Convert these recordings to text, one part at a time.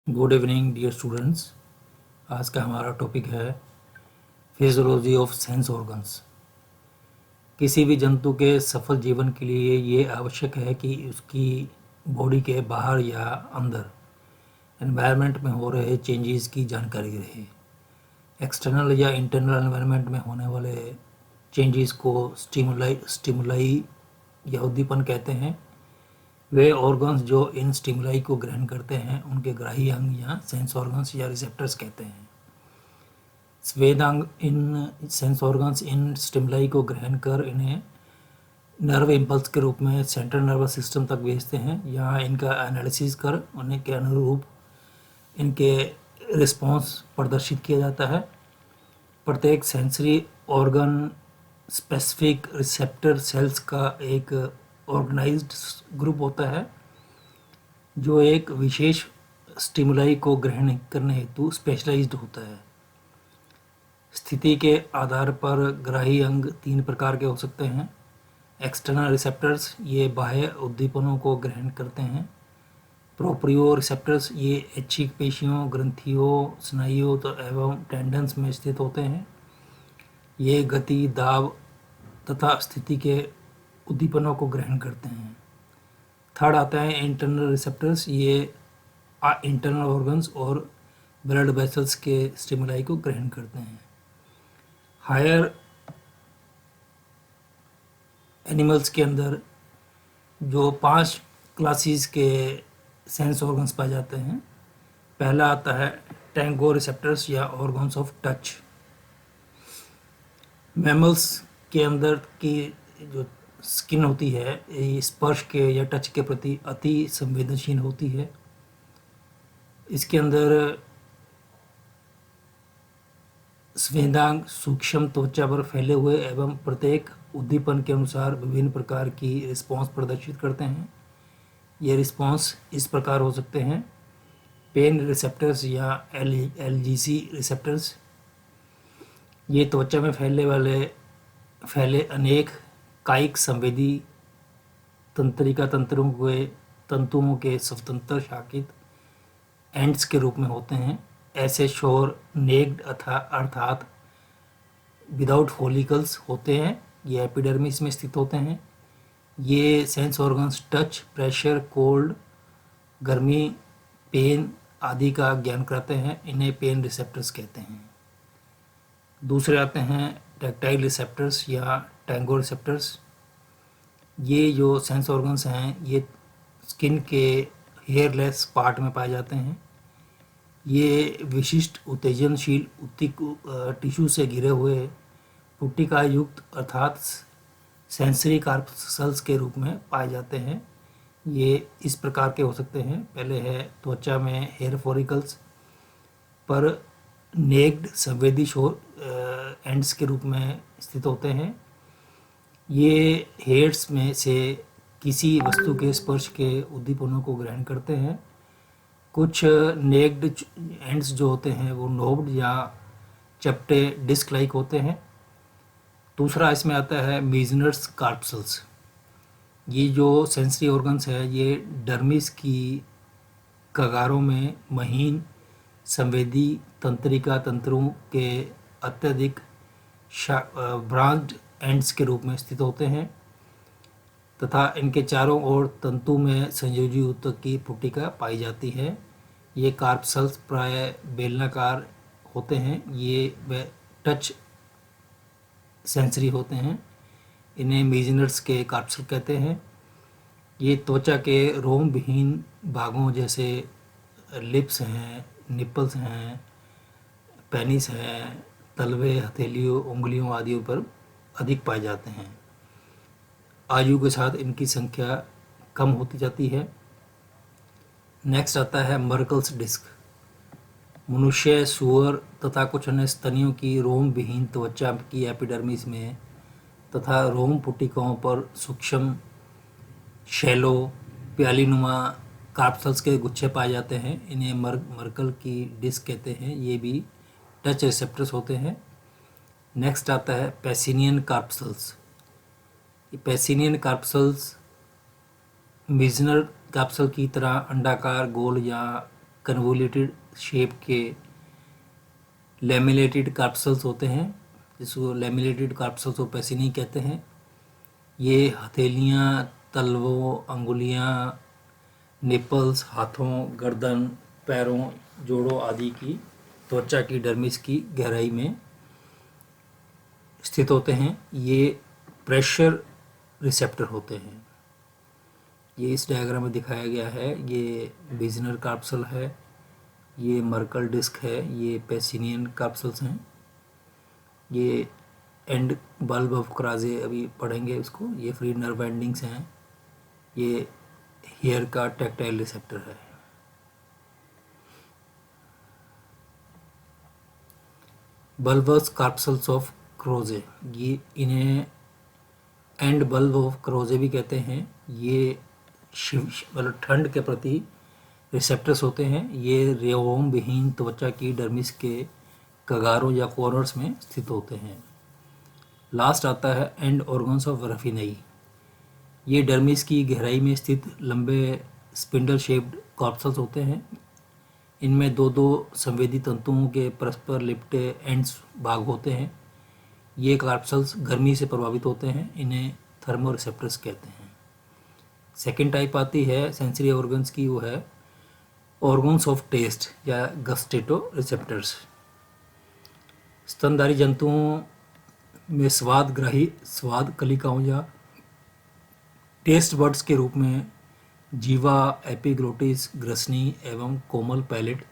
Good evening dear students. आज का हमारा टॉपिक है फिजियोलॉजी ऑफ सेंस ऑर्गन्स। किसी भी जंतु के सफल जीवन के लिए ये आवश्यक है कि उसकी बॉडी के बाहर या अंदर एनवायरनमेंट में हो रहे चेंजेस की जानकारी रहे। एक्सटर्नल या इंटरनल एनवायरनमेंट में होने वाले चेंजेस को स्टिमुलाई या उद्दीपन कहते हैं। वे ऑर्गन्स जो इन स्टिमुलाई को ग्रहण करते हैं उनके ग्राही अंग या सेंस ऑर्गन्स या रिसेप्टर्स कहते हैं। स्वेदांग इन सेंस ऑर्गन्स इन स्टिमुलाई को ग्रहण कर इन्हें नर्व इम्पल्स के रूप में सेंट्रल नर्वस सिस्टम तक भेजते हैं। यहाँ इनका एनालिसिस कर उन्हें के अनुरूप इनके रिस्पॉन्स प्रदर्शित किया जाता है। प्रत्येक sensory organ specific receptor cells का एक ऑर्गेनाइज्ड ग्रुप होता है जो एक विशेष स्टिमुलाई को ग्रहण करने हेतु स्पेशलाइज्ड होता है। स्थिति के आधार पर ग्राही अंग 3 प्रकार के हो सकते हैं। एक्सटर्नल रिसेप्टर्स ये बाह्य उद्दीपनों को ग्रहण करते हैं। प्रोप्रियो रिसेप्टर्स ये ऐच्छिक पेशियों, ग्रंथियों, स्नायुओं एवं टेंडन्स में स्थित होते हैं। ये गति, दाब तथा स्थिति के उद्दीपनों को ग्रहण करते हैं। थर्ड आता है इंटरनल रिसेप्टर्स। ये इंटरनल ऑर्गन्स और ब्लड वेसल्स के स्टिमुलाई को ग्रहण करते हैं। हायर एनिमल्स के अंदर जो 5 क्लासेस के सेंस ऑर्गन्स पाए जाते हैं। पहला आता है टैंगो रिसेप्टर्स या ऑर्गन्स ऑफ टच। मैमल्स के अंदर की जो स्किन होती है ये स्पर्श के या टच के प्रति अति संवेदनशील होती है। इसके अंदर स्वेदांग सूक्ष्म त्वचा पर फैले हुए एवं प्रत्येक उद्दीपन के अनुसार विभिन्न प्रकार की रिस्पॉन्स प्रदर्शित करते हैं। ये रिस्पॉन्स इस प्रकार हो सकते हैं। पेन रिसेप्टर्स या एलजीसी रिसेप्टर्स ये त्वचा में फैले अनेक कायिक संवेदी तंत्रिका तंतुओं के स्वतंत्र शाखित एंड्स के रूप में होते हैं। ऐसे शोर नेक्ड अर्थात विदाउट फॉलिकल्स होते हैं। ये एपिडर्मिस में स्थित होते हैं। ये sense organs touch, pressure, cold, गर्मी, पेन आदि का ज्ञान कराते हैं। इन्हें पेन रिसेप्टर्स कहते हैं। दूसरे आते हैं टैक्टाइल रिसेप्टर्स या टैंगो रिसेप्टर्स। ये जो सेंस ऑर्गन्स हैं ये स्किन के हेयरलेस पार्ट में पाए जाते हैं। ये विशिष्ट उत्तेजनशील टिश्यू से घिरे हुए पुट्टिका युक्त अर्थात सेंसरी कार्पल्स के रूप में पाए जाते हैं। ये इस प्रकार के हो सकते हैं। पहले है त्वचा में हेयर फॉलिकल्स पर नेक्ड संवेदी शोर एंड्स के रूप में स्थित होते हैं। ये हेयर्स में से किसी वस्तु के स्पर्श के उद्दीपनों को ग्रहण करते हैं। कुछ नेक्ड एंड्स जो होते हैं वो नोब्ड या चपटे डिस्क लाइक होते हैं। दूसरा इसमें आता है मीजनर्स कार्पल्स। ये जो सेंसरी ऑर्गन्स है ये डर्मिस की कगारों में महीन संवेदी तंत्रिका तंत्रों के अत्यधिक ब्रांच्ड एंड्स के रूप में स्थित होते हैं तथा इनके चारों ओर तंतु में संयोजी ऊतक की पुट्टिका पाई जाती है। ये कार्पल्स प्राय बेलनाकार होते हैं। ये टच सेंसरी होते हैं। इन्हें मीजनर्स के कार्पल्स कहते हैं। ये त्वचा के रोम विहीन भागों जैसे लिप्स हैं, निपल्स हैं, पेनिस हैं, तलवे, हथेलियों, उंगलियों आदि पर अधिक पाए जाते हैं। आयु के साथ इनकी संख्या कम होती जाती है। नेक्स्ट आता है मर्कल्स डिस्क। मनुष्य, सूअर तथा कुछ अन्य स्तनियों की रोम विहीन त्वचा की एपिडर्मिस में तथा रोम पुट्टिकाओं पर सूक्ष्म शैलो प्यालीनुमा कार्पल्स के गुच्छे पाए जाते हैं। इन्हें मर्कल की डिस्क कहते हैं। ये भी टच रिसेप्टर्स होते हैं। नेक्स्ट आता है पैसिनियन कार्पल्स। पैसिनियन कार्पल्स मिजनर कैप्सूल की तरह अंडाकार, गोल या कन्वोल्यूटेड शेप के लैमिलेटेड कार्पसल्स होते हैं, जिसको लैमिलेटेड कार्पसल्स और पेसिनी कहते हैं। ये हथेलियाँ, तलवों, अंगुलियाँ, निपल्स, हाथों, गर्दन, पैरों, जोड़ों आदि की त्वचा की डर्मिस की गहराई में स्थित होते हैं। ये प्रेशर रिसेप्टर होते हैं। ये इस डायग्राम में दिखाया गया है। ये विजनर कार्पसल है, ये मर्कल डिस्क है, ये पेसिनियन कार्पसल्स हैं। ये एंड बल्ब ऑफ क्राजे अभी पढ़ेंगे उसको। ये फ्री नर्व एंडिंग्स हैं। ये हेयर का टैक्टाइल रिसेप्टर है। बल्बस कार्पसल्स ऑफ क्रोजे, ये इन्हें एंड बल्ब ऑफ क्रोजे भी कहते हैं। ये मतलब ठंड के प्रति रिसेप्टर्स होते हैं। ये रेओम विहीन त्वचा की डर्मिस के कगारों या कॉर्नर्स में स्थित होते हैं। लास्ट आता है एंड ऑर्गन्स ऑफ रफिनई। ये डर्मिस की गहराई में स्थित लंबे स्पिंडल शेप्ड कॉर्पसल्स होते हैं। इनमें दो दो संवेदी तंतुओं के परस्पर लिपटे एंड्स भाग होते हैं। ये कार्पसल्स गर्मी से प्रभावित होते हैं। इन्हें थर्मो रिसेप्टर्स कहते हैं। सेकेंड टाइप आती है सेंसरी ऑर्गन्स की, वो है ऑर्गन्स ऑफ टेस्ट या गस्टेटो रिसेप्टर्स। स्तनधारी जंतुओं में स्वादग्राही स्वाद कलिकाओं या टेस्ट बड्स के रूप में जीवा, एपिग्लोटिस, ग्रसनी एवं कोमल पैलेट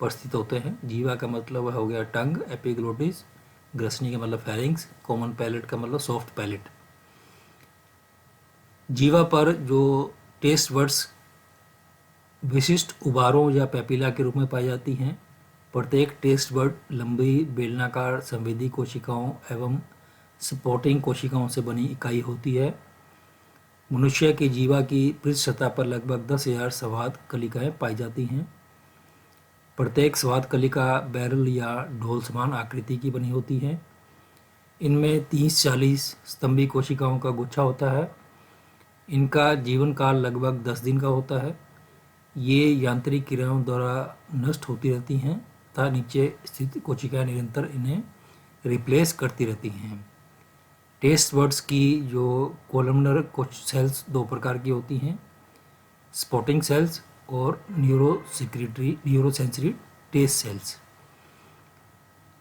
पर स्थित होते हैं। जीवा का मतलब हो गया टंग, एपिग्लोटिस, ग्रसनी का मतलब फेरिंग्स, कॉमन पैलेट का मतलब सॉफ्ट पैलेट। जीवा पर जो टेस्ट बड्स विशिष्ट उबारों या पैपिला के रूप में पाई जाती हैं। प्रत्येक टेस्ट बड लंबी बेलनाकार संवेदी कोशिकाओं एवं सपोर्टिंग कोशिकाओं से बनी इकाई होती है। मनुष्य की जीवा की पृष्ठ सतह पर लगभग 10,000 स्वाद कलिकाएँ पाई जाती हैं। प्रत्येक स्वाद कलिका बैरल या ढोल समान आकृति की बनी होती है। इनमें 30-40 स्तंभी कोशिकाओं का गुच्छा होता है। इनका जीवन काल लगभग 10 दिन का होता है। ये यांत्रिक क्रियाओं द्वारा नष्ट होती रहती हैं तथा नीचे स्थित कोशिकाएं निरंतर इन्हें रिप्लेस करती रहती हैं। टेस्ट बड्स की जो कोलमनर सेल्स दो प्रकार की होती हैं, स्पॉटिंग सेल्स और न्यूरोसेंसरी टेस्ट सेल्स।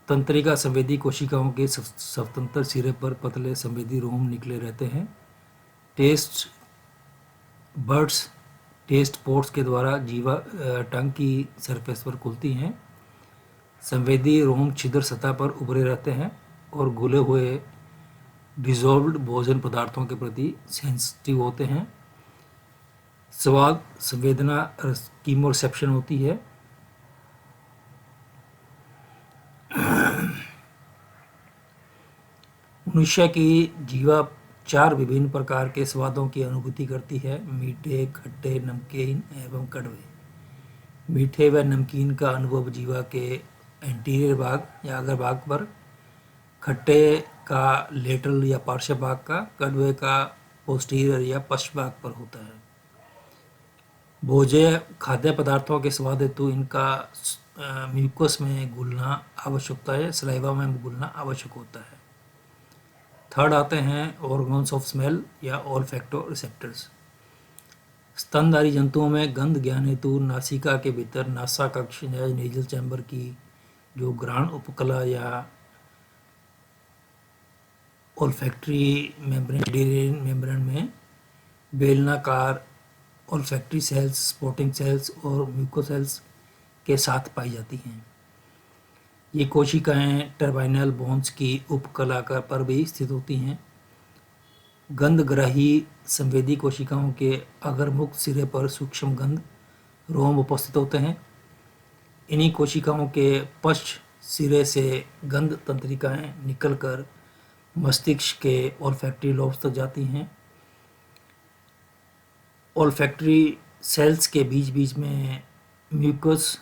तंत्रिका संवेदी कोशिकाओं के स्वतंत्र सिरे पर पतले संवेदी रोम निकले रहते हैं। टेस्ट बड्स टेस्ट पोर्ट्स के द्वारा जीवा टंग की सरफेस पर खुलती हैं। संवेदी रोम छिद्र सतह पर उभरे रहते हैं और घुले हुए डिजॉल्व्ड भोजन पदार्थों के प्रति सेंसिटिव होते हैं। स्वाद संवेदना कीमोरिसेप्शन होती है। मनुष्य की जीवा 4 विभिन्न प्रकार के स्वादों की अनुभूति करती है: मीठे, खट्टे, नमकीन एवं कड़वे। मीठे व नमकीन का अनुभव जीवा के एंटीरियर भाग या अग्र भाग पर, खट्टे का लेटरल या पार्श्व भाग का, कड़वे का पोस्टीरियर या पश्च भाग पर होता है। भोज्य खाद्य पदार्थों के स्वाद हेतु इनका म्यूकस में घुलना आवश्यक होता है, सलाइवा में घुलना आवश्यक होता है। थर्ड आते हैं ऑर्गन्स ऑफ स्मेल या ऑल्फैक्टो रिसेप्टर्स। स्तनधारी जंतुओं में गंध ज्ञान हेतु नासिका के भीतर नासा कक्ष या नेजल चैम्बर की जो ग्राण उपकला या ऑल्फैक्टरी मेम्ब्रेन में बेलनाकार ऑल्फैक्टरी सेल्स, स्पॉटिंग सेल्स और म्यूकोसेल्स के साथ पाई जाती हैं। ये कोशिकाएं टर्बाइनल बोन्स की उपकला पर भी स्थित होती हैं। गंधग्राही संवेदी कोशिकाओं के अग्रमुख सिरे पर सूक्ष्म गंध रोम उपस्थित होते हैं। इन्हीं कोशिकाओं के पश्च सिरे से गंध तंत्रिकाएं निकलकर मस्तिष्क के ऑल्फैक्टरी लोब्स तक जाती हैं। ऑल्फैक्टरी सेल्स के बीच बीच में म्यूकस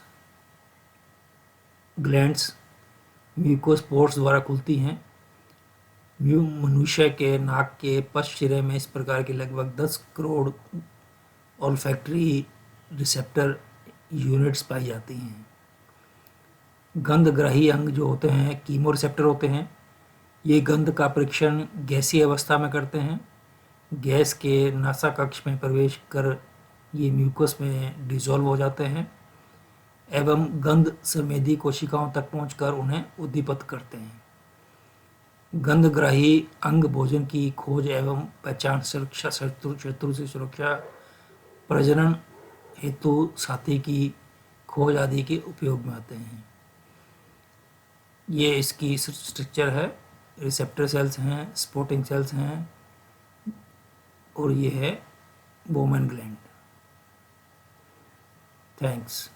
ग्लैंड्स म्यूकोस पोर्स द्वारा खुलती हैं। मनुष्य के नाक के पश्च सिरे में इस प्रकार के लगभग 10 करोड़ ऑल्फैक्टरी रिसेप्टर यूनिट्स पाई जाती हैं। गंधग्राही अंग जो होते हैं कीमोरिसेप्टर होते हैं। ये गंध का परीक्षण गैसीय अवस्था में करते हैं। गैस के नासा कक्ष में प्रवेश कर ये म्यूकस में डिसॉल्व हो जाते हैं एवं गंध संवेदी कोशिकाओं तक पहुंचकर उन्हें उद्दीपित करते हैं। गंधग्राही अंग भोजन की खोज एवं पहचान, सुरक्षा, शत्रु से सुरक्षा, प्रजनन हेतु साथी की खोज आदि के उपयोग में आते हैं। ये इसकी स्ट्रक्चर है। रिसेप्टर सेल्स हैं, स्पोर्टिंग सेल्स हैं और ये है बोमेन ग्लैंड। थैंक्स।